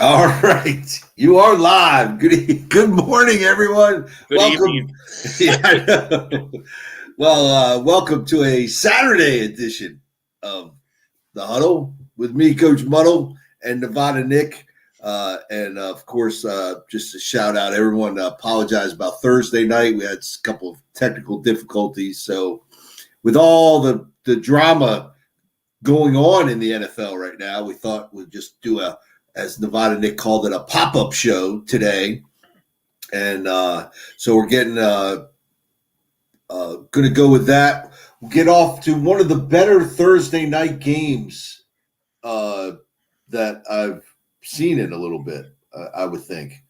All right, you are live. Good morning, everyone. Good Welcome. evening. Yeah, I know. Well, welcome to a Saturday edition of the Huddle with me, Coach Muddle, and Nevada Nick. And of course, just a shout out, everyone. Apologize about Thursday night. We had a couple of technical difficulties. So, with all the drama going on in the NFL right now, we thought we'd just do as Nevada Nick called it, a pop-up show today. And so we're getting going to go with that. We'll get off to one of the better Thursday night games that I've seen in a little bit, I would think.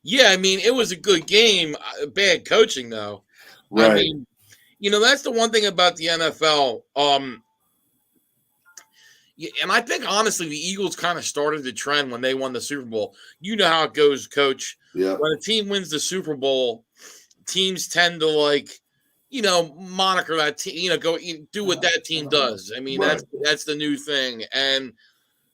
Yeah, I mean, it was a good game. Bad coaching, though. I Right. mean, that's the one thing about the NFL. And I think, honestly, the Eagles kind of started the trend when they won the Super Bowl. You know how it goes, Coach. Yeah. When a team wins the Super Bowl, teams tend to, moniker that team, go do what that team does. I mean, Right. that's the new thing. And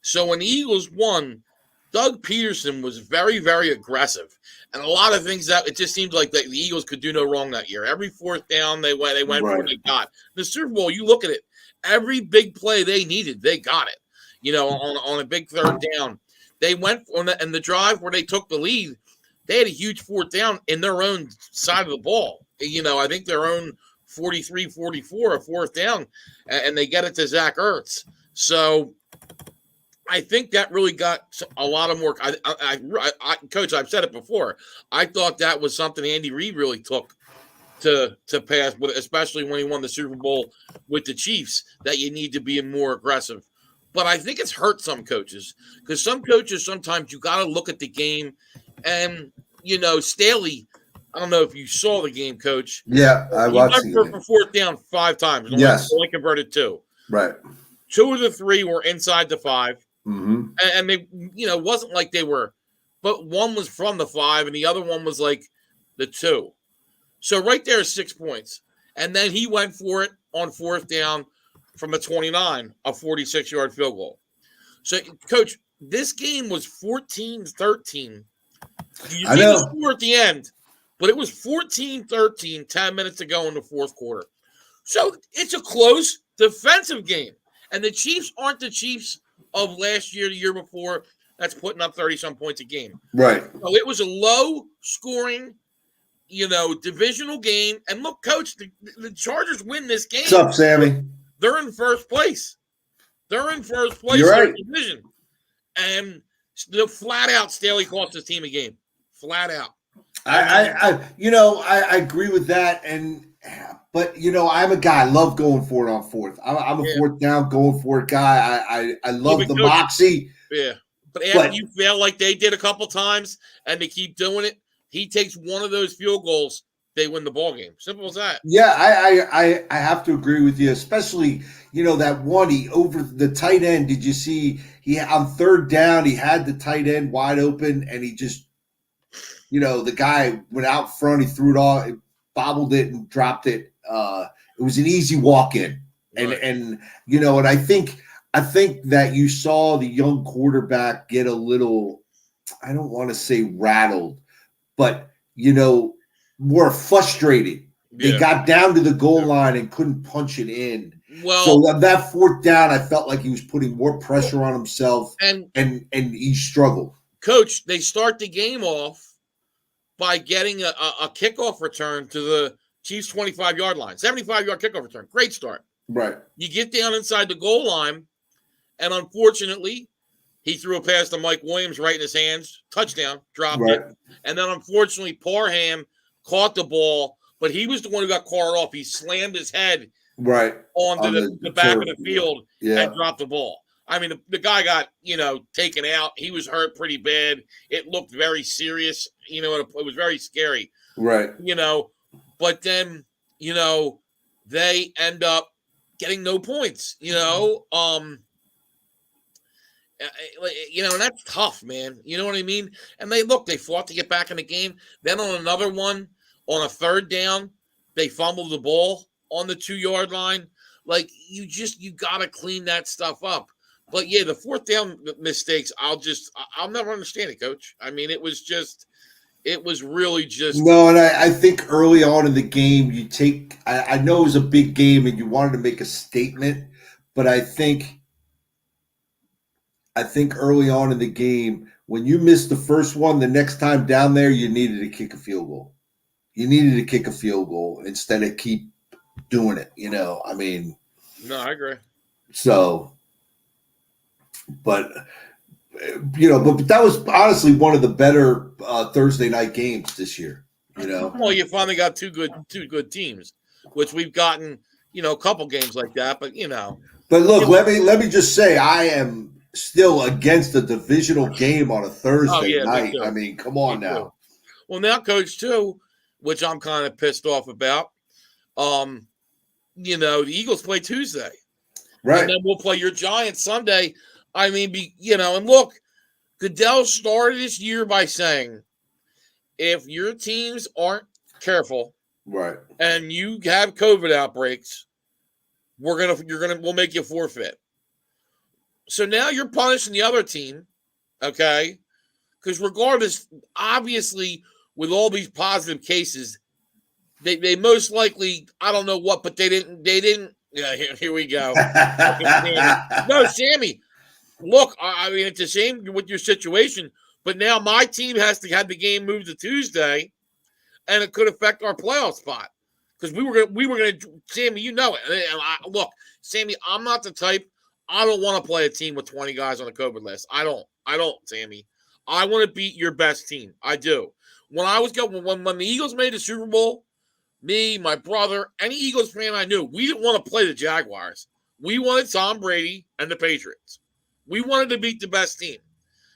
so when the Eagles won, Doug Peterson was very, very aggressive. And a lot of things that it just seems like the Eagles could do no wrong that year. Every fourth down they went for what they got. The Super Bowl, you look at it, every big play they needed, they got it. On a big third down. They went on the drive where they took the lead. They had a huge fourth down in their own side of the ball. I think their own 43-44, a fourth down, and they get it to Zach Ertz. So I think that really got a lot of more. Coach, I've said it before. I thought that was something Andy Reid really took to pass, especially when he won the Super Bowl with the Chiefs, that you need to be more aggressive. But I think it's hurt some coaches because some coaches sometimes you got to look at the game, and Staley. I don't know if you saw the game, Coach. Yeah, I watched He went for fourth down 5 times. Yes, only converted 2. Right. 2 of the 3 were inside the 5. Mm-hmm. And they, wasn't like they were, but one was from the 5 and the other one was like the 2. So right there, 6 points. And then he went for it on fourth down from a 29, a 46-yard field goal. So, Coach, this game was 14-13. You see the score at the end, but it was 14-13, 10 minutes to go in the fourth quarter. So it's a close defensive game. And the Chiefs aren't the Chiefs of last year, the year before, that's putting up 30-some points a game. Right. So it was a low-scoring, divisional game. And look, Coach, the Chargers win this game. What's up, Sammy? They're in first place. You're right. In the division. And flat out, Staley cost his team a game. Flat out. I agree with that. But I'm a guy. I love going for it on fourth. I'm a fourth down going for it guy. I love the moxie. Yeah, but after you fail like they did a couple times, and they keep doing it, he takes one of those field goals. They win the ball game. Simple as that. Yeah, I have to agree with you, especially that one he over the tight end. Did you see he on third down he had the tight end wide open and he just the guy went out front. He threw it all, bobbled it and dropped it. It was an easy walk in, and I think that you saw the young quarterback get a little, I don't want to say rattled, but more frustrated. Yeah. They got down to the goal line and couldn't punch it in. Well, so on that fourth down, I felt like he was putting more pressure on himself, and he struggled. Coach, they start the game off by getting a kickoff return to the Chiefs' 25-yard line, 75-yard kickoff return. Great start. Right. You get down inside the goal line, and unfortunately, he threw a pass to Mike Williams right in his hands. Touchdown, dropped it. And then, unfortunately, Parham caught the ball, but he was the one who got carted off. He slammed his head onto the back of the field and dropped the ball. I mean, the guy got, taken out. He was hurt pretty bad. It looked very serious. It was very scary. Right. But then, they end up getting no points, and that's tough, man. You know what I mean? And they fought to get back in the game. Then on another one, on a third down, they fumbled the ball on the 2-yard line. Like, you got to clean that stuff up. But yeah, the fourth down mistakes, I'll never understand it, Coach. I mean, it was really just. No, and I think early on in the game, I know it was a big game and you wanted to make a statement, but I think early on in the game, when you missed the first one, the next time down there, you needed to kick a field goal. You needed to kick a field goal instead of keep doing it. I mean, No, I agree. so, but but that was honestly one of the better Thursday night games this year. Well, you finally got two good teams, which we've gotten, a couple games like that. But But look, let me just say, I am still against a divisional game on a Thursday night. I mean, come on now. Well, now, Coach, too, which I'm kind of pissed off about. The Eagles play Tuesday, right? And then we'll play your Giants Sunday. I mean, and look, Goodell started this year by saying, if your teams aren't careful, right, and you have COVID outbreaks, we'll make you forfeit. So now you're punishing the other team, okay? Because regardless, obviously, with all these positive cases, they most likely, I don't know what, but they didn't. Yeah, here we go. No, Sammy. Look, I mean, it's a shame with your situation, but now my team has to have the game moved to Tuesday, and it could affect our playoff spot because we were gonna. Sammy, you know it. Look, Sammy, I'm not the type. I don't want to play a team with 20 guys on the COVID list. I don't, Sammy. I want to beat your best team. I do. When the Eagles made the Super Bowl, me, my brother, any Eagles fan I knew, we didn't want to play the Jaguars. We wanted Tom Brady and the Patriots. We wanted to beat the best team.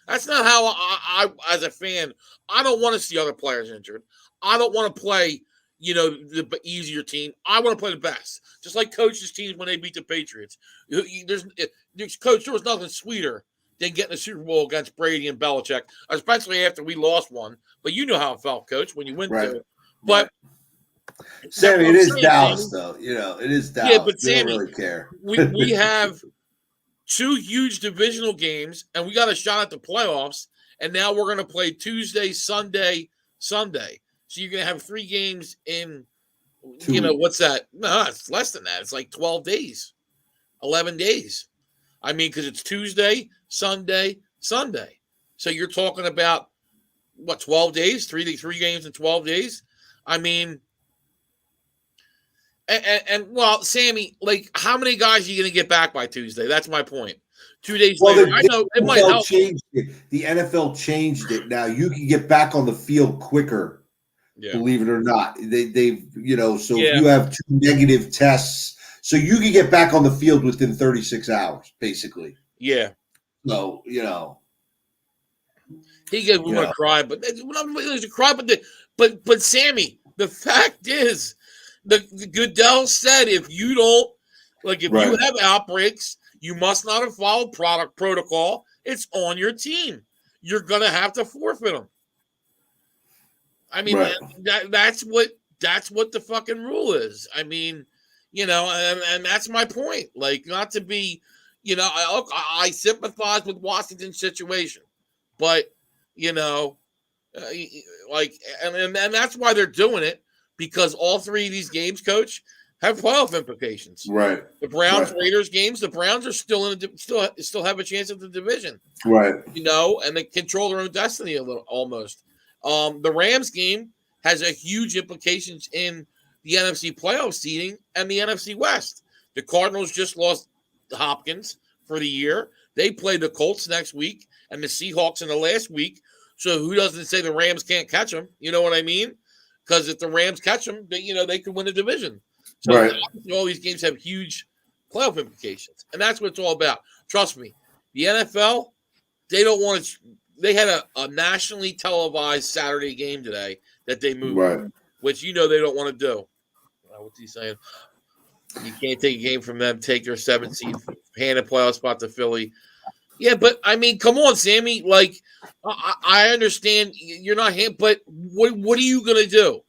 That's not how I as a fan, I don't want to see other players injured. I don't want to play, the easier team. I want to play the best. Just like Coach's teams when they beat the Patriots. Coach, there was nothing sweeter than getting a Super Bowl against Brady and Belichick, especially after we lost one. But you know how it felt, Coach, when you went to it. But Sammy, it is Dallas, though. It is Dallas. Yeah, but Sammy, don't really care. we have two huge divisional games, and we got a shot at the playoffs. And now we're going to play Tuesday, Sunday. So you're going to have 3 games in, what's that? No, it's less than that. It's like 12 days, 11 days. I mean, because it's Tuesday, Sunday. So you're talking about, 12 days? 3 games in 12 days? I mean, and well, Sammy, like, how many guys are you going to get back by Tuesday? That's my point. 2 days later, I know it might help. The NFL changed it. Now you can get back on the field quicker. Yeah. Believe it or not, they've So if you have 2 negative tests, so you can get back on the field within 36 hours, basically. Yeah. So he goes, "We want to cry," but there's a cry. But Sammy, the fact is, the Goodell said if you don't, if you have outbreaks, you must not have followed product protocol. It's on your team. You're gonna have to forfeit them. I mean, that's what the fucking rule is. I mean, and that's my point. Like, not to be, I sympathize with Washington's situation, but and that's why they're doing it, because all 3 of these games, Coach, have playoff implications. Right. The Browns Raiders games, the Browns are still still have a chance at the division. Right. And they control their own destiny a little almost. The Rams game has a huge implications in the NFC playoff seeding and the NFC West. The Cardinals just lost Hopkins for the year. They play the Colts next week and the Seahawks in the last week. So who doesn't say the Rams can't catch them? You know what I mean? Because if the Rams catch them, they could win the division. So all these games have huge playoff implications, and that's what it's all about. Trust me, the NFL, they don't want to. They had a nationally televised Saturday game today that they moved, which they don't want to do. What's he saying? You can't take a game from them, take their 7th seed, hand a playoff spot to Philly. Yeah, but I mean, come on, Sammy. Like, I understand you're not him, but what are you gonna do?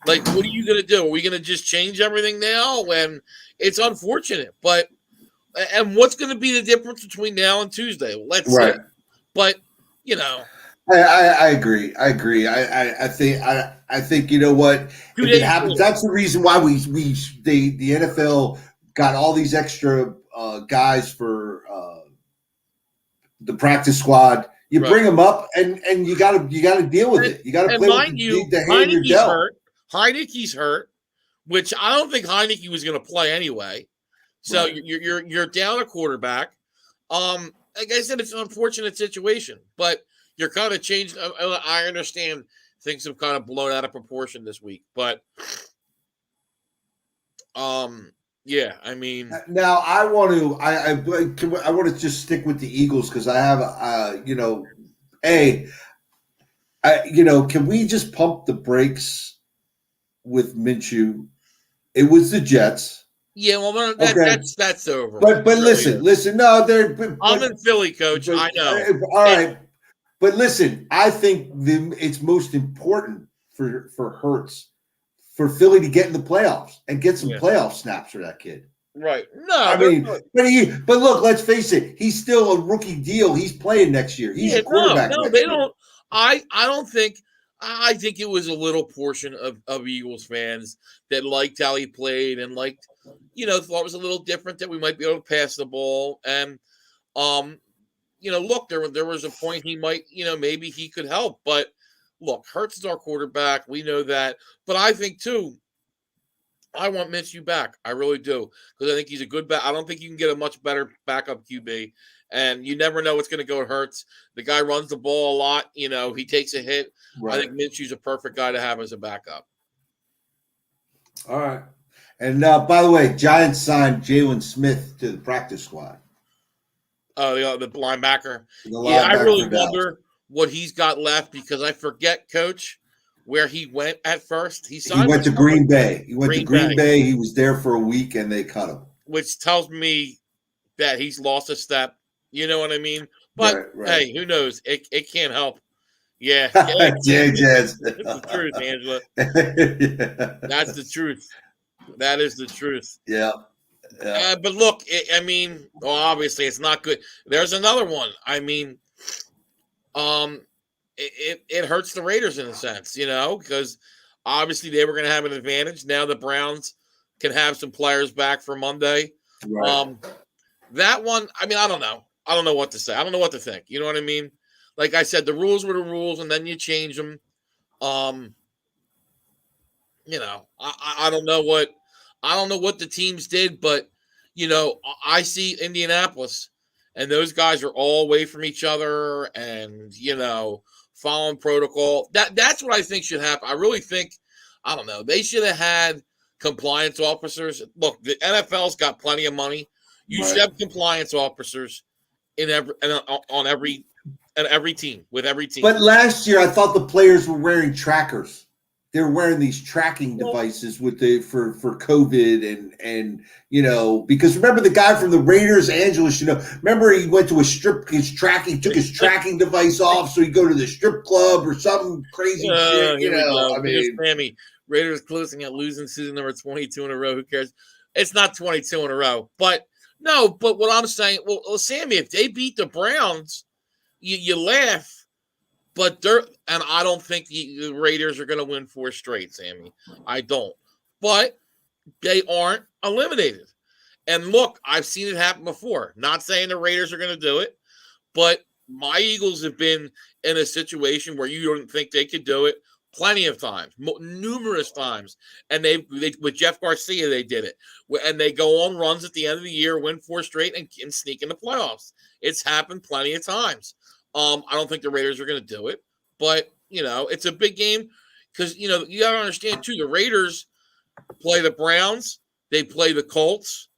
Like, what are you gonna do? Are we gonna just change everything now? And it's unfortunate, but And what's going to be the difference between now and Tuesday? Let's see. Right. But you know, I agree. I agree. I think you know what, 2 if it days happens, later. that's the reason why the NFL got all these extra guys for the practice squad. You Right. bring them up, and you got to deal with And, it. You got to and play with mind you, the hand you're Heineke's dealt. hurt. Heineke's hurt, which I don't think Heineke was going to play anyway. So Right. you're down a quarterback. Like I said, it's an unfortunate situation, but you're kind of changed. I understand things have kind of blown out of proportion this week, but yeah, I mean, Now I want to I want to just stick with the Eagles because I have a can we just pump the brakes with Minshew? It was the Jets. yeah. Well, Okay. that's over with. But It really listen, is. listen. No, there. I'm in Philly, coach. But I know. all It, right. But listen, I think it's most important for Hurts for Philly to get in the playoffs and get some yeah, playoff snaps for that kid. right. No, I they're mean, good. but look, let's face it. He's still a rookie deal. He's playing next year. He's Yeah, your no, quarterback they next year. don't. I don't think. I think it was a little portion of Eagles fans that liked how he played and liked, thought it was a little different that we might be able to pass the ball. And um, look, there was a point he might, maybe he could help. But look, Hurts is our quarterback. We know that. But I think too, I want Minshew back. I really do because I think he's a good back. I don't think you can get a much better backup QB, and you never know what's going to go. Hurts. The guy runs the ball a lot. He takes a hit. I Right. think Minshew's a perfect guy to have as a backup. All right. And by the way, Giants signed Jalen Smith to the practice squad. Oh, the linebacker. The Yeah, I linebacker really for Dallas. wonder what he's got left because I forget, Coach, where he went at first. He He signed went with to somebody. Green Bay. He went to Green Green Bay, Bay. He was there for a week, and they cut him. which tells me that he's lost a step. You know what I mean? But Right. Right. hey, who knows? It can't help. Yeah, Jazz. it's the truth, Angela. That's the truth. That is the truth. Yeah. Yeah. But look, I mean, well, obviously it's not good. There's another one. I mean, um, it hurts the Raiders in a sense, because obviously they were going to have an advantage. Now the Browns can have some players back for Monday. Right. That one, I mean, I don't know. I don't know what to say. I don't know what to think. You know what I mean? Like I said, the rules were the rules, and then you change them. Um, I don't know what the teams did, but I see Indianapolis, and those guys are all away from each other, and following protocol. That's what I think should happen. I really think, I don't know, they should have had compliance officers. Look, the NFL's got plenty of money. You should Right. have compliance officers on every team with every team. But last year, I thought the players were wearing trackers. They were wearing these tracking Well, devices with for COVID and because remember the guy from the Raiders, Angeles, remember he went to he took his tracking device off so he'd go to the strip club or some crazy shit. here we go. I Here's mean, Sammy. Raiders closing at losing season number 22 in a row. Who cares? It's not 22 in a row. But no, but what I'm saying, well Sammy, if they beat the Browns, you laugh. But and I don't think the Raiders are going to win 4 straight, Sammy. I don't. But they aren't eliminated. And look, I've seen it happen before. Not saying the Raiders are going to do it, but my Eagles have been in a situation where you don't think they could do it plenty of times, numerous times. And they with Jeff Garcia, they did it. And they go on runs at the end of the year, win 4 straight, and sneak in the playoffs. It's happened plenty of times. I don't think the Raiders are going to do it, but it's a big game because you got to understand too. The Raiders play the Browns, they play the Colts.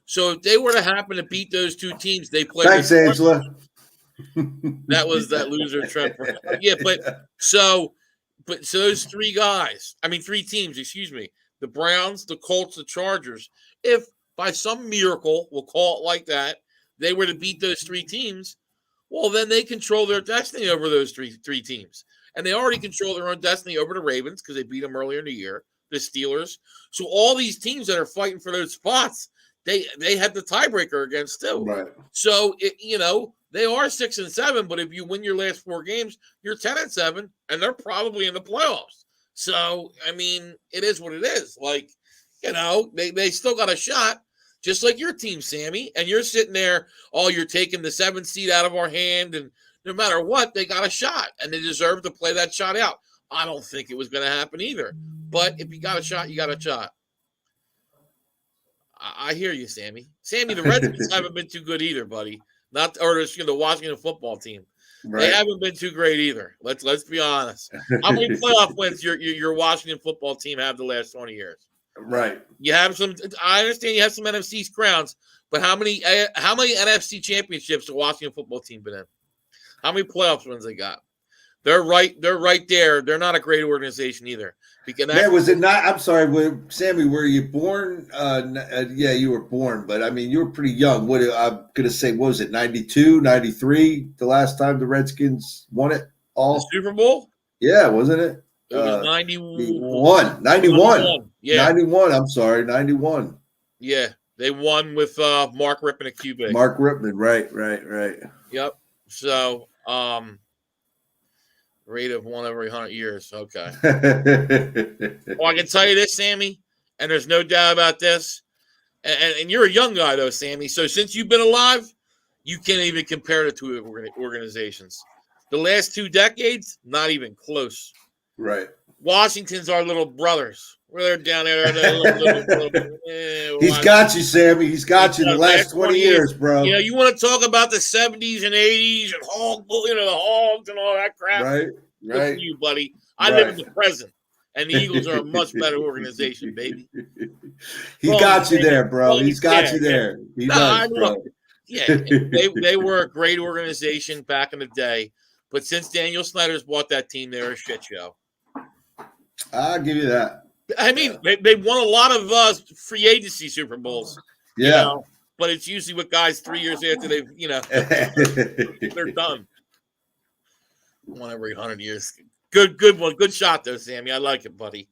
So if they were to happen to beat those 2 teams, they play. thanks, Angela. That was that loser Trent. Yeah, so those 3 guys, I mean 3 teams, excuse me, the Browns, the Colts, the Chargers. If by some miracle, we'll call it like that, they were to beat those 3 teams. Well, then they control their destiny over those three teams. And they already control their own destiny over the Ravens because they beat them earlier in the year, the Steelers. So all these teams that are fighting for those spots, they had the tiebreaker against too. Right. So they are 6-7, but if you win your last 4 games, you're 10-7, and they're probably in the playoffs. So I mean, it is what it is. Like, they still got a shot, just like your team, Sammy. And you're sitting there, you're taking the 7th seed out of our hand, and no matter what, they got a shot, and they deserve to play that shot out. I don't think it was going to happen either. But if you got a shot, you got a shot. I hear you, Sammy. Sammy, the Redskins haven't been too good either, buddy. The Washington football team. Right. They haven't been too great either. Let's be honest. How many playoff wins your Washington football team have the last 20 years? Right. You have some. I understand you have some NFC crowns, but how many NFC championships the Washington football team been in? How many playoff wins they got? They're right there. They're not a great organization either. Was it not? I'm sorry, Sammy. Were you born? Yeah, you were born, but I mean, you were pretty young. I'm gonna say, what was it? 92, 93, the last time the Redskins won it all? The Super Bowl? Yeah, wasn't it? It was 91. 91. Yeah. 91. I'm sorry, 91. Yeah, they won with Mark Rippon at QB. Mark Rippon, right. Yep. So, rate of 1 every 100 years. Okay. Well, I can tell you this, Sammy, and there's no doubt about this. And you're a young guy, though, Sammy. So since you've been alive, you can't even compare the two organizations. The last 2 decades, not even close. Right. Washington's our little brothers. They're down there. He's got you, Sammy. He's got you the last 20 years, bro. You want to talk about the 70s and 80s and the Hogs and all that crap. Right. Good for you, buddy. I live in the present, and the Eagles are a much better organization, baby. He got you there, bro. He's got you there. He does, bro. Yeah, they were a great organization back in the day, but since Daniel Snyder's bought that team, they're a shit show. I'll give you that. I mean, they won a lot of free agency Super Bowls. Yeah. But it's usually with guys 3 years after they've, they're done. 1 every 100 years. Good one. Good shot, though, Sammy. I like it, buddy.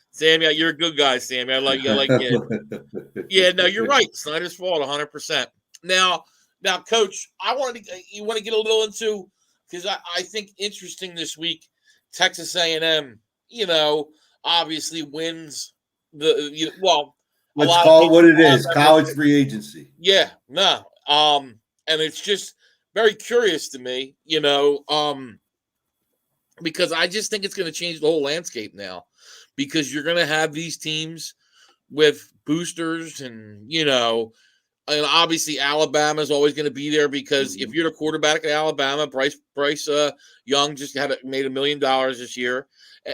Sammy, you're a good guy, Sammy. I like it. Yeah, no, you're right. Snyder's fault, 100%. Now, Coach, you want to get a little into, because I think interesting this week, Texas A&M, obviously wins let's call it what it is, college free agency. Yeah, no. And it's just very curious to me, because I just think it's going to change the whole landscape now, because you're going to have these teams with boosters and obviously Alabama is always going to be there, because if you're the quarterback at Alabama, Bryce Young just made $1 million this year.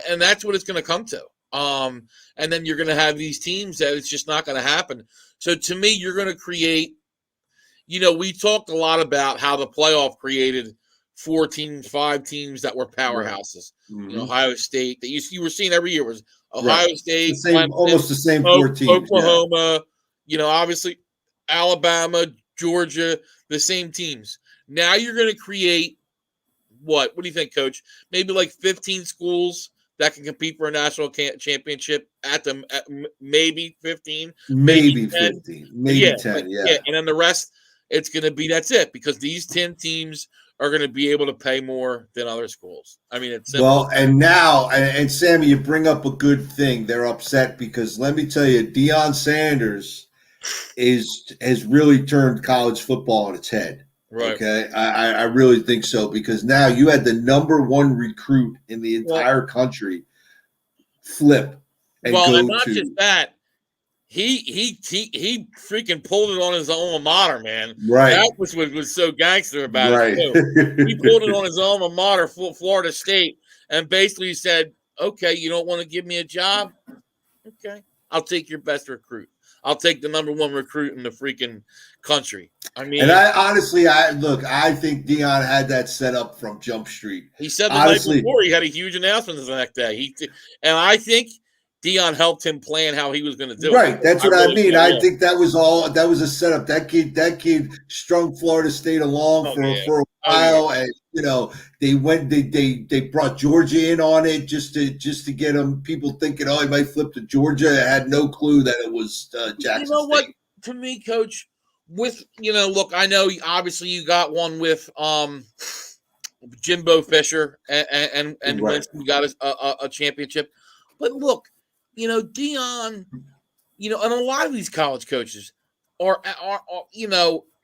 And that's what it's going to come to. And then you're going to have these teams that it's just not going to happen. So to me, you're going to create, we talked a lot about how the playoff created 4 teams, 5 teams that were powerhouses. Mm-hmm. Ohio State that you were seeing every year was Ohio State, almost the same 4 teams. Oklahoma, obviously Alabama, Georgia, the same teams. Now you're going to create what? What do you think, Coach? Maybe like 15 schools that can compete for a national championship at maybe 15, maybe 10. 15, maybe 10. Yeah, and then the rest, it's going to be that's it, because these 10 teams are going to be able to pay more than other schools. I mean, it's simple. Well, and now, and Sammy, you bring up a good thing. They're upset because let me tell you, Deion Sanders has really turned college football on its head. Right. Okay, I really think so, because now you had the number 1 recruit in the entire country flip. And and not just that, he freaking pulled it on his alma mater, man. Right. That was what was so gangster about it. Too. He pulled it on his alma mater, Florida State, and basically said, "Okay, you don't want to give me a job? Okay, I'll take your best recruit. I'll take the number 1 recruit in the freaking country." I mean, and I think Deion had that set up from Jump Street. He said the night before he had a huge announcement the next day. And I think Deion helped him plan how he was going to do it. Right, that's what I mean. I think that was a setup. That kid strung Florida State along for a while, and they brought Georgia in on it just to get him. People thinking, he might flip to Georgia. I had no clue that it was Jackson State. What? to me, Coach, with look, I know obviously you got one with Jimbo Fisher and Right. Winston got a championship, but look, Dion, and a lot of these college coaches are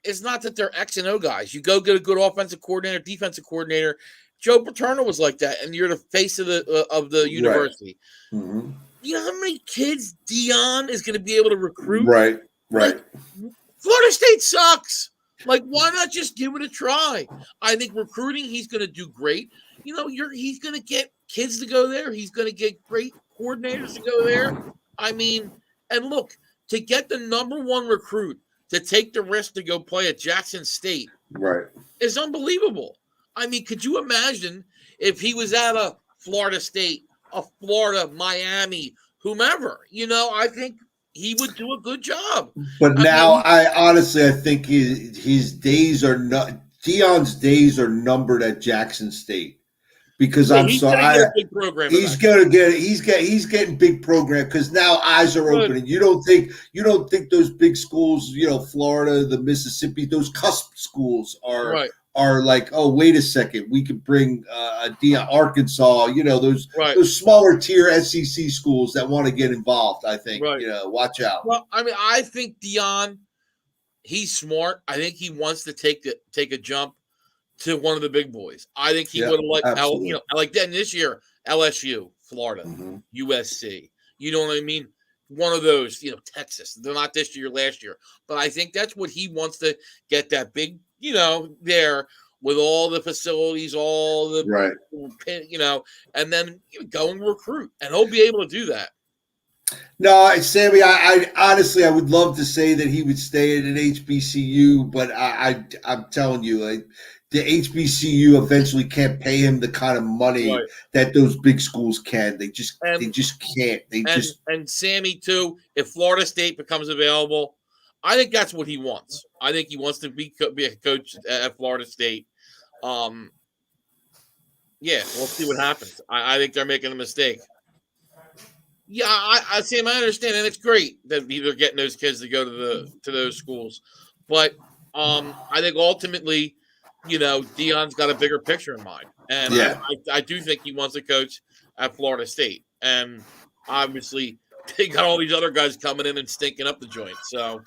it's not that they're X and O guys. You go get a good offensive coordinator, defensive coordinator. Joe Paterno was like that, and you're the face of the university. Right. Mm-hmm. You know how many kids Dion is going to be able to recruit? Right. Like, Florida State sucks. Like, why not just give it a try? I think recruiting, he's going to do great. He's going to get kids to go there. He's going to get great coordinators to go there. I mean, and look, to get the number one recruit to take the risk to go play at Jackson State is unbelievable. I mean, could you imagine if he was at a Florida State, a Florida, Miami, whomever? I think he would do a good job. But I honestly think his days are not. Dion's days are numbered at Jackson State because I'm sorry, he's getting big program because now eyes are opening. You don't think those big schools, Florida, the Mississippi, those cusp schools are like, oh, wait a second, we could bring Dion, Arkansas, those smaller tier SEC schools that want to get involved. I think, watch out. Well, I mean, I think Dion, he's smart. I think he wants to take a jump to one of the big boys. I think he would have like then this year, LSU, Florida, USC. You know what I mean? One of those, Texas. They're not this year, last year. But I think that's what he wants to get that big, there with all the facilities, all the, and then go and recruit. And he'll be able to do that. No, Sammy, I honestly, I would love to say that he would stay at an HBCU, but I'm telling you, the HBCU eventually can't pay him the kind of money that those big schools can. They just can't. And Sammy too. If Florida State becomes available, I think that's what he wants. I think he wants to be a coach at Florida State. We'll see what happens. I think they're making a mistake. Yeah, I Sam, I understand, and it's great that they're getting those kids to go to those schools, but I think ultimately, Dion's got a bigger picture in mind, and I do think he wants to coach at Florida State, and obviously they got all these other guys coming in and stinking up the joint. So,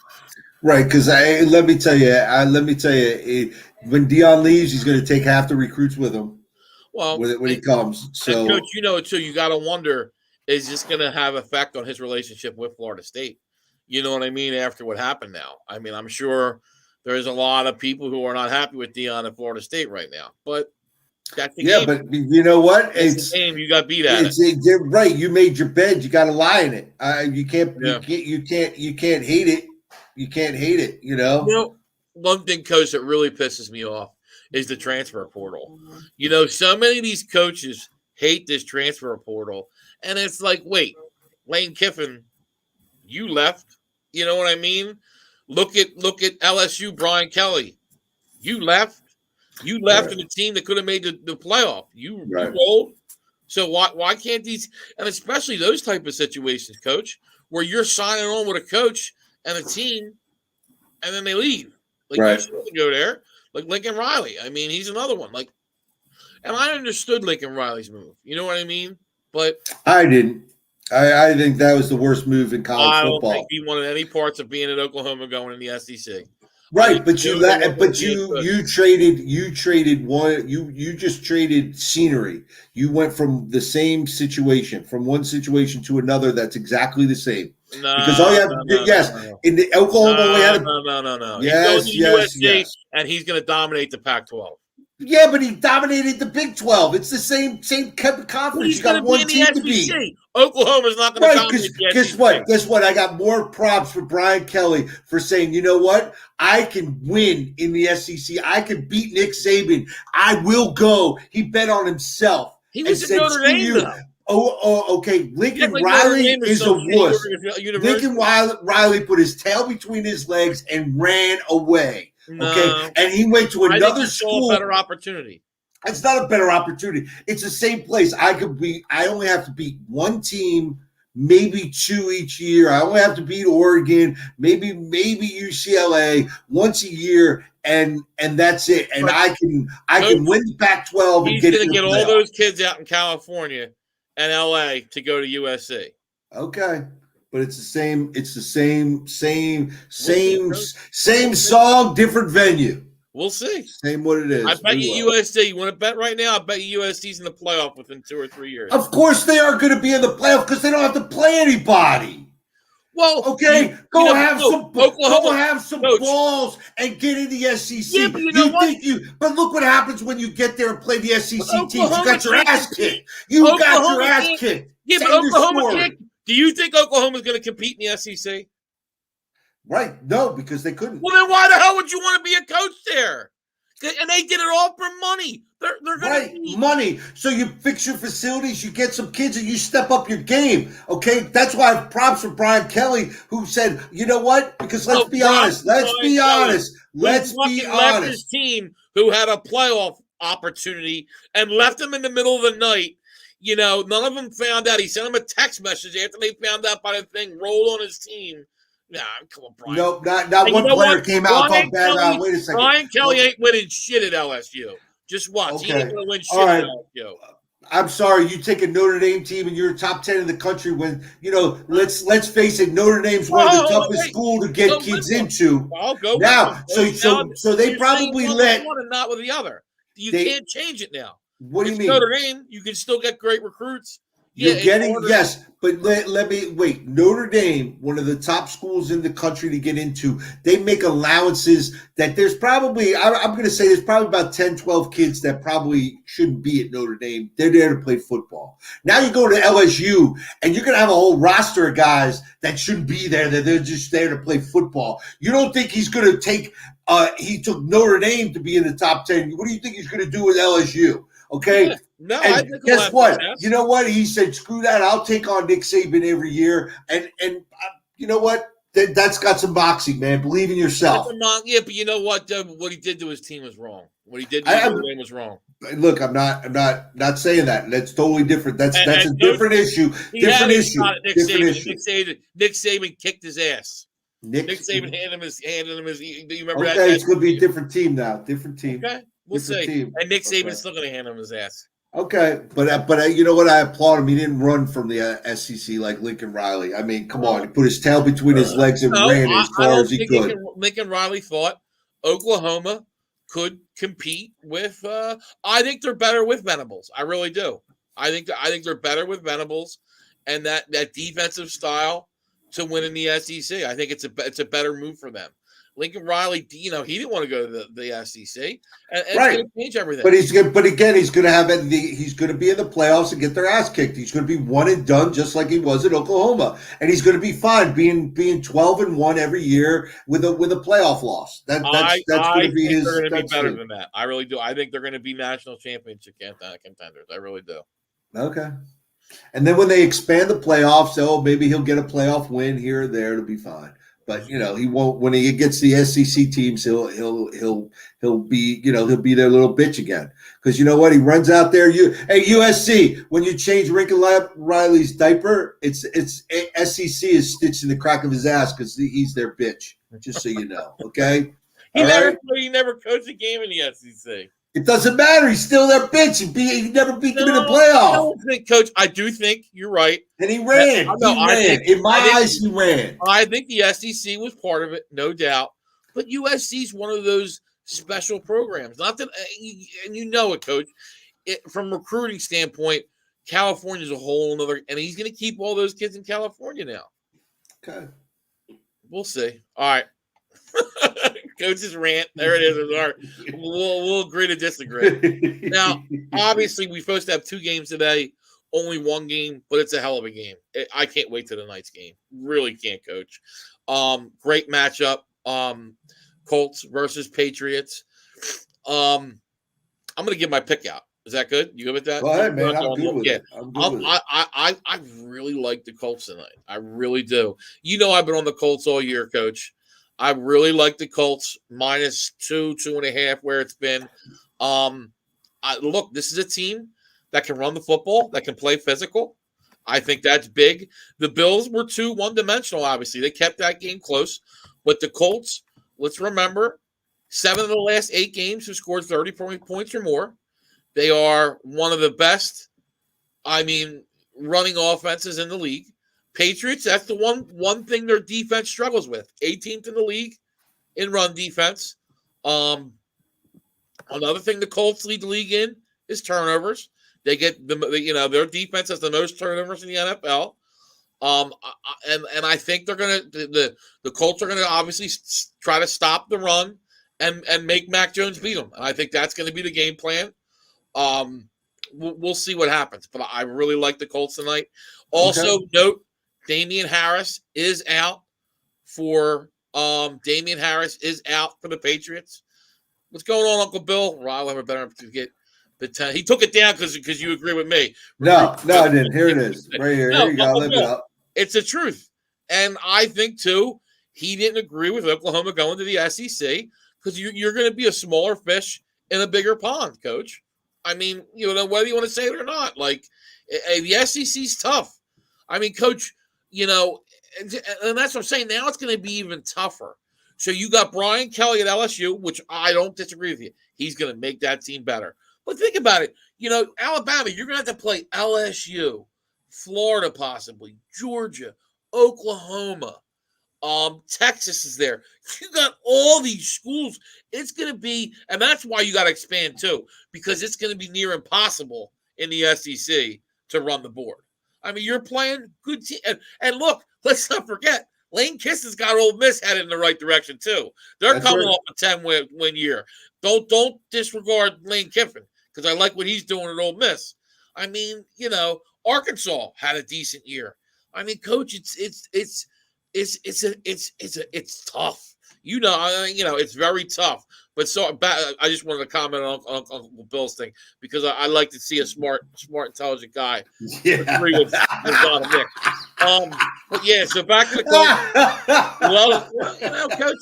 right, because let me tell you, when Dion leaves, he's going to take half the recruits with him. Well, when he comes, so and Coach, too, you got to wonder. Is this going to have effect on his relationship with Florida State? You know what I mean? After what happened now. I mean, I'm sure there's a lot of people who are not happy with Dion at Florida State right now. But that's the game. But you know what? It's the game. You got beat at it. Right. You made your bed. You got to lie in it. You can't hate it. You can't hate it, One thing, Coach, that really pisses me off is the transfer portal. So many of these coaches hate this transfer portal. And it's like, wait, Lane Kiffin, you left. You know what I mean? Look at LSU, Brian Kelly. You left. You left in a team that could have made the playoff. You rolled. So why can't these, and especially those type of situations, Coach, where you're signing on with a coach and a team, and then they leave. Like you shouldn't go there. Like Lincoln Riley. I mean, he's another one. Like, and I understood Lincoln Riley's move. You know what I mean? But I didn't. I think that was the worst move in college football. I don't think he wanted any parts of being at Oklahoma going in the SEC. Right, but you just traded scenery. You went from the same situation, from one situation to another that's exactly the same. Because all you have in the Oklahoma only had no. Yes, he goes to USC, and he's going to dominate the Pac-12. Yeah, but he dominated the Big 12. It's the same conference. You got one team to beat. Oklahoma's not going to dominate the SEC. Guess what? I got more props for Brian Kelly for saying, you know what? I can win in the SEC. I can beat Nick Saban. I will go. He bet on himself. He was at Notre Dame, though. Oh, okay. Lincoln Riley is a wuss. Lincoln Riley put his tail between his legs and ran away. No. Okay, and he went to another school. A better opportunity. It's not a better opportunity. It's the same place. I only have to beat one team maybe 2 each year. I only have to beat Oregon, maybe UCLA once a year, and that's it. And But I can Coach, win the Pac-12 and he's get going in to the get all playoff. those kids out in California and LA to go to USC. Okay. But it's the same. It's the same song, different venue. We'll see. Same what it is. I bet you USC. You want to bet right now? I bet you USC's in the playoff within 2 or 3 years. Of course they are going to be in the playoff because they don't have to play anybody. Well, okay, go have some Coach. balls and get in the SEC. Yeah, but you know what? But look what happens when you get there and play the SEC teams. You got your ass kicked. Yeah, but Oklahoma can't. Do you think Oklahoma's going to compete in the SEC? Right. No, because they couldn't. Well, then why the hell would you want to be a coach there? And they did it all for money. They're going to money. So you fix your facilities, you get some kids, and you step up your game. Okay, that's why I have props for Brian Kelly, who said, "You know what? Because let's be honest. Let's be honest. Left his team, who had a playoff opportunity, and left him in the middle of the night. You know, none of them found out. He sent them a text message after they found out by the thing rolled on his team." Nah, come on, Brian. Nope, not one player came out and talked bad. Wait a second. Brian Kelly ain't winning shit at LSU. Just watch. Okay. He ain't going to win shit All right. at LSU. I'm sorry, you take a Notre Dame team and you're top 10 in the country when, let's face it, Notre Dame's one of the toughest schools to get kids into. I'll go now. So they probably let one and not with the other. You can't change it now. What do you mean? Notre Dame, you can still get great recruits. You're getting, yes, but let me wait. Notre Dame, one of the top schools in the country to get into, they make allowances that there's probably, I'm going to say there's probably about 10, 12 kids that probably shouldn't be at Notre Dame. They're there to play football. Now you go to LSU and you're going to have a whole roster of guys that shouldn't be there, that they're just there to play football. You don't think he's going to take, he took Notre Dame to be in the top 10. What do you think he's going to do with LSU? Okay. Yeah. No, and I think guess what? You know what? He said, "Screw that! I'll take on Nick Saban every year." And you know what? That's got some boxing, man. Believe in yourself. Yeah, but you know what? What he did to his team was wrong. What he did to his team was wrong. Look, I'm not saying that. That's totally different. That's a different issue. Different issue. Nick Saban kicked his ass. Nick Saban handed him his. Do you remember that? Okay, it's going to be a different team now. Different team. Okay, we'll see. And Nick Saban's still going to hand him his ass. Okay, but you know what? I applaud him. He didn't run from the SEC like Lincoln Riley. I mean, come on. He put his tail between his legs and ran as far as he could. Lincoln Riley thought Oklahoma could compete with I think they're better with Venables. I really do. I think they're better with Venables and that defensive style to win in the SEC. I think it's a better move for them. Lincoln Riley, he didn't want to go to the SEC, and it's going to change everything. But he's going to have it. He's going to be in the playoffs and get their ass kicked. He's going to be one and done, just like he was at Oklahoma, and he's going to be fine being 12-1 every year with a playoff loss. That's going to be his. They're going to be better than that. I really do. I think they're going to be national championship contenders. I really do. Okay. And then when they expand the playoffs, maybe he'll get a playoff win here or there. It'll be fine. But he won't. When he gets the SEC teams, he'll be he'll be their little bitch again. Because you know what, he runs out there. USC, when you change Lincoln Riley's diaper, it's SEC is stitched in the crack of his ass because he's their bitch. Just so you know, okay. He never coached a game in the SEC. It doesn't matter. He's still their bitch. He never beat them in the playoff. I don't think, Coach. I do think you're right. And he ran. In my eyes, he ran. I think the SEC was part of it, no doubt. But USC is one of those special programs. Not that, and you know it, Coach. From a recruiting standpoint, California is a whole other, and he's going to keep all those kids in California now. Okay. We'll see. All right. Coach's rant. There it is. We'll agree to disagree. Now, obviously, we're supposed to have 2 games today. Only 1 game, but it's a hell of a game. I can't wait to tonight's game. Really can't, Coach. Great matchup. Colts versus Patriots. I'm going to give my pick out. Is that good? You good with that? Go ahead, man. I'm good with it. I really like the Colts tonight. I really do. I've been on the Colts all year, Coach. I really like the Colts -2, 2.5, where it's been. Look, this is a team that can run the football, that can play physical, I think that's big. The Bills were too one-dimensional, obviously. They kept that game close. But the Colts, let's remember, 7 of the last 8 games have scored 30 points or more. They are one of the best, running offenses in the league. Patriots, that's the one thing their defense struggles with. 18th in the league in run defense. Another thing the Colts lead the league in is turnovers. They get their defense has the most turnovers in the NFL. And I think they're gonna the Colts are gonna obviously try to stop the run and make Mac Jones beat them. And I think that's going to be the game plan. We'll see what happens, but I really like the Colts tonight. Also, note Damian Harris is out for the Patriots. What's going on, Uncle Bill? Well, I'll have a better to get. But he took it down because you agree with me. No, I didn't. Here it is, right here. Here you go. Lift it up. It's the truth, and I think too he didn't agree with Oklahoma going to the SEC because you're going to be a smaller fish in a bigger pond, Coach. I mean, whether you want to say it or not, like the SEC's tough. I mean, Coach, and that's what I'm saying. Now it's going to be even tougher. So you got Brian Kelly at LSU, which I don't disagree with you. He's going to make that team better. But think about it. Alabama, you're going to have to play LSU, Florida possibly, Georgia, Oklahoma, Texas is there. You got all these schools. It's going to be, and that's why you got to expand too, because it's going to be near impossible in the SEC to run the board. I mean, you're playing good team. And look, let's not forget, Lane Kissin's got Ole Miss headed in the right direction too. They're coming off a 10-win year. Don't disregard Lane Kiffin because I like what he's doing at Ole Miss. I mean, Arkansas had a decent year. I mean, Coach, it's tough. It's very tough. But I just wanted to comment on Uncle Bill's thing because I like to see a smart, intelligent guy agree with Nick. But yeah, so back to the Colts. Well, Coach,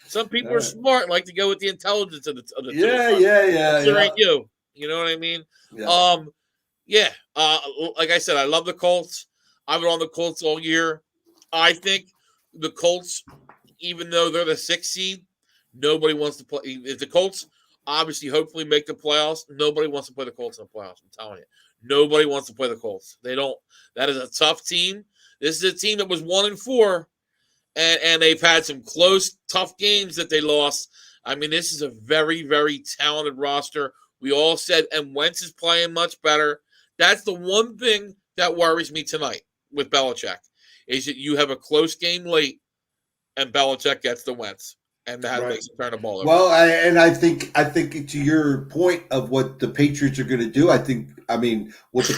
some people are smart, like to go with the intelligence of the Yeah. There ain't you. You know what I mean? Yeah. Like I said, I love the Colts. I've been on the Colts all year. I think the Colts, even though they're the 6th seed, nobody wants to play. If the Colts obviously hopefully make the playoffs, nobody wants to play the Colts in the playoffs. I'm telling you. Nobody wants to play the Colts. They don't. That is a tough team. This is a team that was 1-4, and they've had some close, tough games that they lost. I mean, this is a very, very talented roster. We all said, and Wentz is playing much better. That's the one thing that worries me tonight with Belichick, is that you have a close game late, and Belichick gets the Wentz, and that makes him turn the ball over. Well, I think to your point of what the Patriots are going to do, what the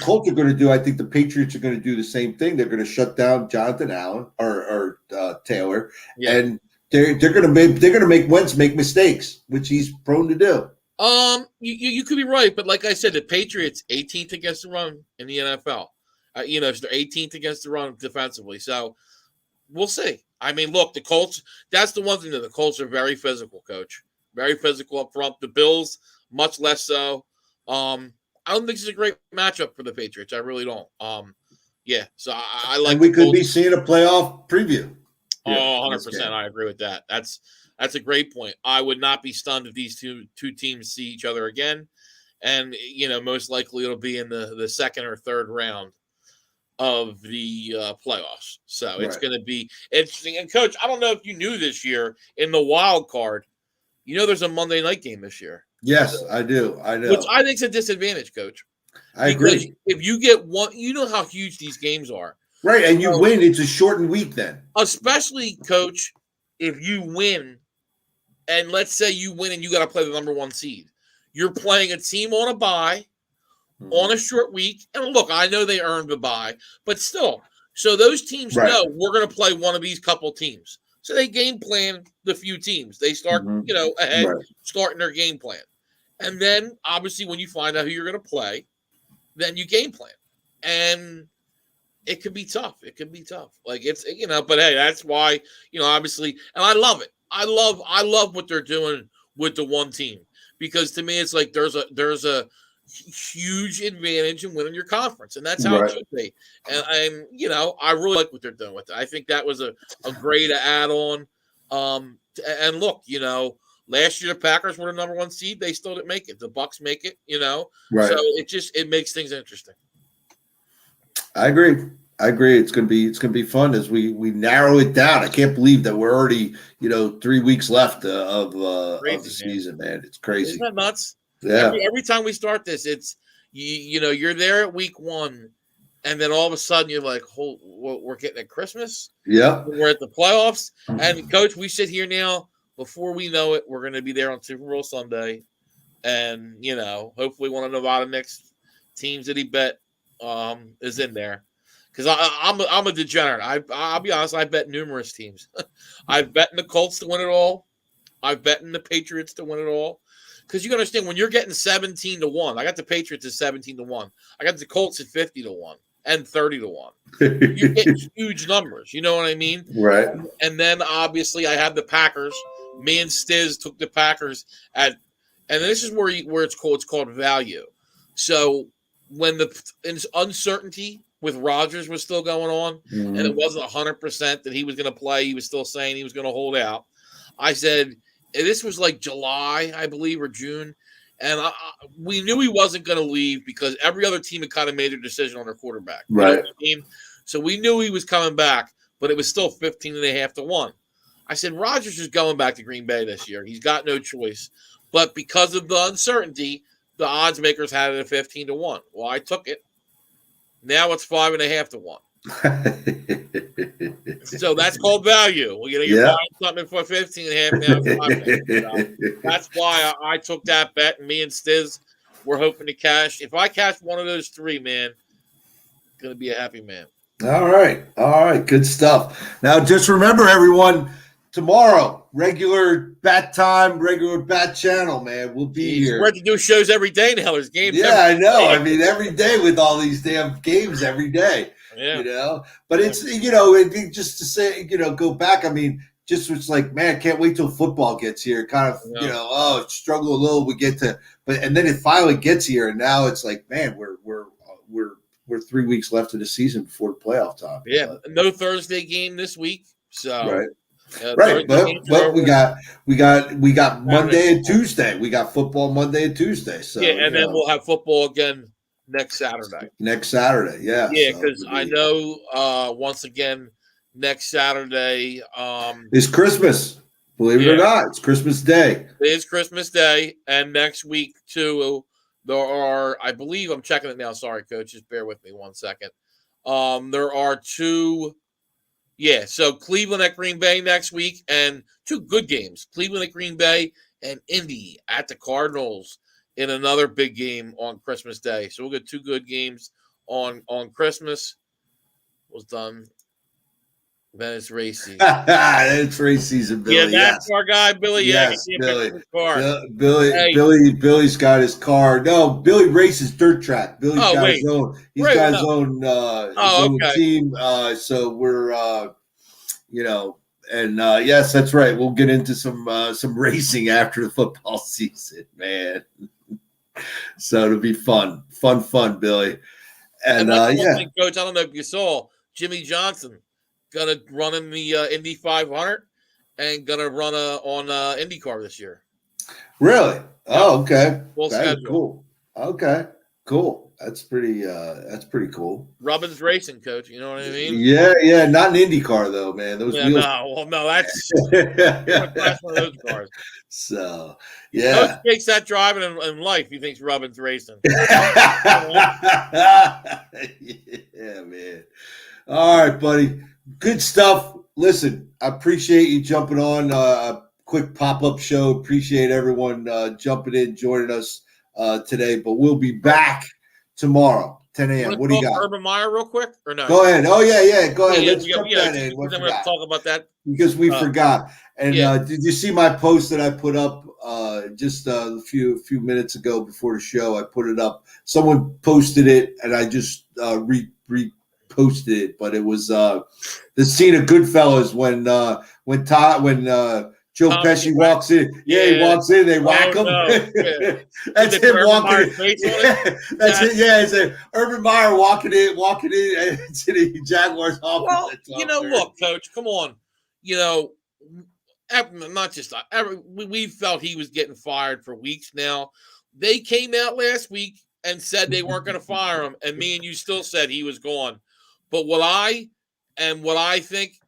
Colts are going to do, I think the Patriots are going to do the same thing. They're going to shut down Jonathan Allen or Taylor, and they're going to make Wentz make mistakes, which he's prone to do. You could be right, but like I said, the Patriots 18th against the run in the NFL. They're 18th against the run defensively. So we'll see. I mean, look, the Colts, that's the one thing that the Colts are very physical, Coach. Very physical up front. The Bills, much less so. I don't think this is a great matchup for the Patriots. I really don't. So I like. And we could be seeing a playoff preview. 100%. I agree with that. That's a great point. I would not be stunned if these two teams see each other again. And, most likely it'll be in the second or third round of the playoffs. So it's going to be interesting. And, Coach, I don't know if you knew this year in the wild card, there's a Monday night game this year. Yes, I do. I know. Which I think is a disadvantage, Coach. I agree. If you get one, you know how huge these games are. Right, and you win, it's a shortened week then. Especially, Coach, if you win, and let's say you win and you got to play the number 1 seed. You're playing a team on a bye, on a short week. And look, I know they earned the bye, but still. So those teams know we're going to play one of these couple teams. So they game plan the few teams. They start, ahead, starting their game plan. And then, obviously, when you find out who you're going to play, then you game plan. And it could be tough. Like but hey, that's why, obviously, and I love it. I love what they're doing with the one team, because to me, it's like there's a huge advantage in winning your conference, and that's how Right. it should be. And I really like what they're doing with it. I think that was a great add-on. And look, last year the Packers were the number 1 seed. They still didn't make it. The Bucks make it. Right. So it makes things interesting. I agree. It's gonna be fun as we narrow it down. I can't believe that we're already 3 weeks left of the season, man. It's crazy. Isn't that nuts? Yeah. Every time we start this, it's you're there at week 1, and then all of a sudden you're like, "Oh, we're getting at Christmas." Yeah. We're at the playoffs, and Coach, we sit here now. Before we know it, we're going to be there on Super Bowl Sunday, and hopefully one of Nevada Knicks teams that he bet is in there. Because I'm a degenerate. I'll be honest. I bet numerous teams. I've bet in the Colts to win it all. I've bet in the Patriots to win it all. Because you got to understand, when you're getting 17-1, I got the Patriots at 17-1. I got the Colts at 50-1 and 30-1. You get huge numbers. You know what I mean? Right. And then obviously I have the Packers. Me and Stiz took the Packers and this is where it's called value. So when the uncertainty with Rodgers was still going on, and it wasn't 100% that he was going to play, he was still saying he was going to hold out. I said, and this was like July, I believe, or June, and we knew he wasn't going to leave because every other team had kind of made their decision on their quarterback. Right. You know what I mean? So we knew he was coming back, but it was still 15.5-1. I said, Rodgers is going back to Green Bay this year. He's got no choice. But because of the uncertainty, the odds makers had it at 15-1. Well, I took it. Now it's 5.5-1. So that's called value. Well, you're buying something for 15.5 now. It's 5.5. That's why I took that bet, and me and Stiz were hoping to cash. If I cash one of those 3, man, going to be a happy man. All right. Good stuff. Now, just remember, everyone, tomorrow, regular bat time, regular bat channel, man. We'll be here. We're to do shows every day now. There's games. Yeah, I know. I mean, every day with all these damn games every day. Yeah. But it's, just to say, go back. I mean, it's like, man, can't wait till football gets here. Kind of, struggle a little. We get to, and then it finally gets here, and now it's like, man, we're 3 weeks left of the season before the playoff time. Yeah, no Thursday game this week. So right. Right, but we got Monday and Tuesday. We got football Monday and Tuesday. So and then we'll have football again next Saturday. Yeah. Yeah, because I know once again next Saturday is Christmas. Believe it or not, it's Christmas Day. It is Christmas Day, and next week too. There are, I believe, I'm checking it now. Sorry, Coach, just bear with me 1 second. There are 2. Yeah, so Cleveland at Green Bay next week, and 2 good games. Cleveland at Green Bay and Indy at the Cardinals in another big game on Christmas Day. So we'll get 2 good games on Christmas. Was done. Then it's race season. It's race season, Billy. Yeah, that's our guy, Billy. Yes, yeah, Billy. Car. Billy's got his car. No, Billy races dirt track. Billy's got his own. He's got his own team. So we're, and yes, that's right. We'll get into some racing after the football season, man. So it'll be fun, Billy. And thing, Coach, I don't know if you saw Jimmy Johnson gonna run in the Indy 500 and gonna run on IndyCar this year. Really? Oh, okay. Full schedule. Cool. Okay, cool. That's pretty cool. Robbins Racing, Coach. You know what I mean? Yeah. Not an IndyCar though, man. Those wheels. No, that's one of those cars. So yeah, Coach takes that driving in life. He thinks Robbins Racing. Yeah, man. All right, buddy. Good stuff. Listen, I appreciate you jumping on a quick pop-up show. Appreciate everyone jumping in, joining us today. But we'll be back tomorrow, 10 a.m. What do you got? Urban Meyer real quick or no? Go ahead. Oh, yeah. Go ahead. Let's jump that in. We're going to talk about that. Because we forgot. And did you see my post that I put up just a few minutes ago before the show? I put it up. Someone posted it, and I just reposted it. But it was the scene of Goodfellas when Joe Tommy Pesci whack. walks in. Yeah, he Yeah. walks in. They whack him. No. Yeah. That's With him Urban walking Meyer's in. face on it? That's it. Yeah, it's a Urban Meyer walking in to the Jaguars office. Well, look, Coach, come on. Not just we felt he was getting fired for weeks now. They came out last week and said they weren't going to fire him, and me and you still said he was gone. But what I think,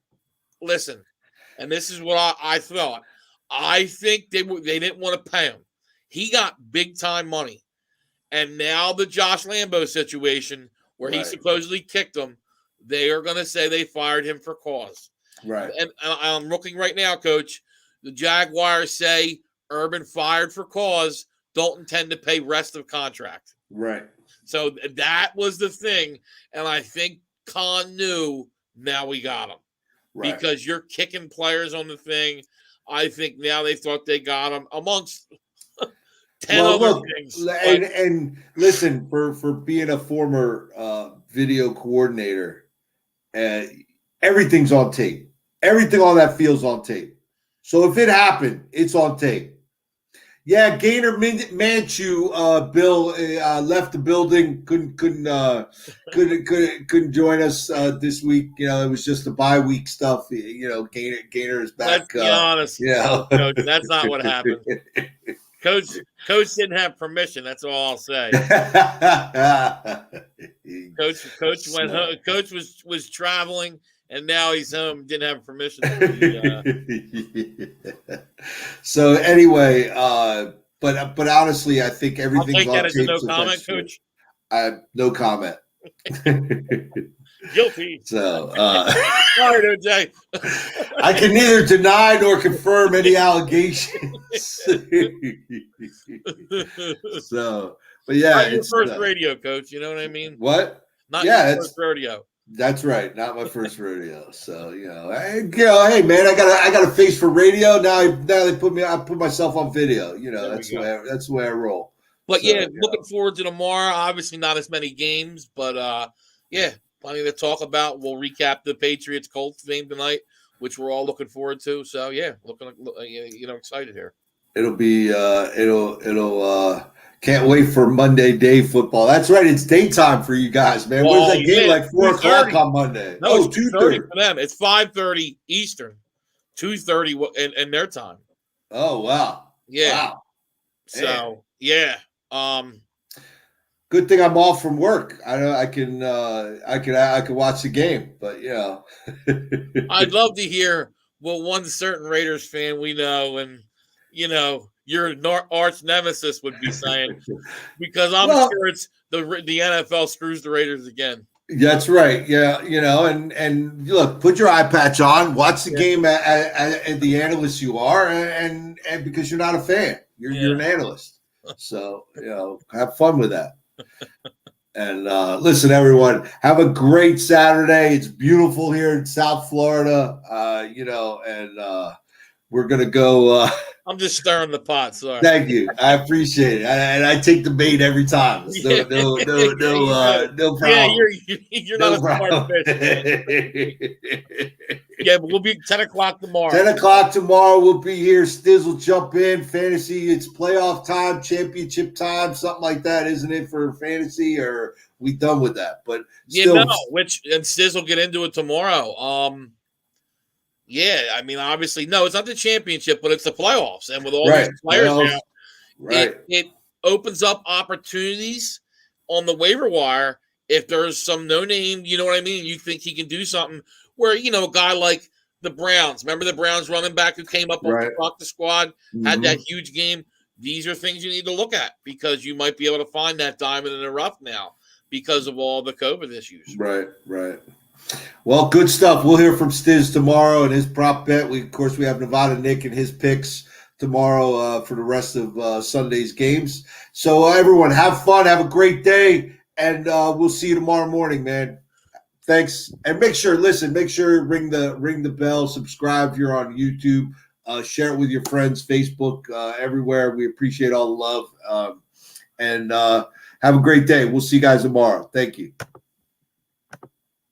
listen, and this is what I thought. I think they didn't want to pay him. He got big time money, and now the Josh Lambo situation where he supposedly kicked him, they are going to say they fired him for cause. Right. And I'm looking right now, Coach. The Jaguars say Urban fired for cause, don't intend to pay rest of contract. Right. So that was the thing. And I think Khan knew now we got him. Right. Because you're kicking players on the thing. I think now they thought they got him amongst 10 other things. And listen, for being a former video coordinator, everything's on tape. Everything on that field's on tape. So if it happened, it's on tape. Yeah, Gainer Manchu, Bill left the building. Couldn't join us this week. It was just the bye week stuff. Gainer is back. Let's be honest, Coach. That's not what happened. Coach didn't have permission. That's all I'll say. Coach went home. Coach was traveling, and now he's home. Didn't have permission. So anyway, but honestly, I think everything's I'll take that as a no so comment, Coach. No comment. Guilty. So sorry, OJ. I can neither deny nor confirm any allegations. So, but yeah, not your first radio, Coach. You know what I mean? What? Not your first rodeo. That's right, not my first rodeo. So hey man, I got a face for radio. Now they I put myself on video. That's the way I roll. But looking forward to tomorrow. Obviously, not as many games, but plenty to talk about. We'll recap the Patriots Colts game tonight, which we're all looking forward to. So looking excited here. It'll be can't wait for Monday day football. That's right. It's daytime for you guys, man. Where's that game? Like 4:00 on Monday. No, it's 2:30 for them. It's 5:30 Eastern, 2:30 in their time. Oh wow. Yeah. Wow. So good thing I'm off from work. I can watch the game, but I'd love to hear what one certain Raiders fan we know and your arch nemesis would be saying, because I'm sure it's the NFL screws the Raiders again. That's right. Yeah, and look, put your eye patch on, watch the game at the analyst you are, and because you're not a fan, you're an analyst. So have fun with that. And listen, everyone, have a great Saturday. It's beautiful here in South Florida, and we're gonna go. I'm just stirring the pot. Sorry. Thank you. I appreciate it. And I take the bait every time. No problem. Yeah, you're not a smart fish. Yeah, but we'll be 10 o'clock tomorrow. 10 o'clock tomorrow. We'll be here. Stiz will jump in. Fantasy, it's playoff time, championship time, something like that, isn't it, for fantasy? Or we done with that? But still, and Stiz will get into it tomorrow. I mean, obviously, no, it's not the championship, but it's the playoffs. And with all these players now, it opens up opportunities on the waiver wire. If there's some no-name, you know what I mean, you think he can do something where, a guy like the Browns, remember the Browns running back who came up on the practice squad, had that huge game. These are things you need to look at because you might be able to find that diamond in the rough now because of all the COVID issues. Right. Well, good stuff. We'll hear from Stiz tomorrow and his prop bet. We have Nevada Nick and his picks tomorrow for the rest of Sunday's games. So everyone, have fun, have a great day, and we'll see you tomorrow morning, man. Thanks, and make sure ring the bell, subscribe if you're on YouTube, share it with your friends, Facebook, everywhere. We appreciate all the love, and have a great day. We'll see you guys tomorrow. Thank you.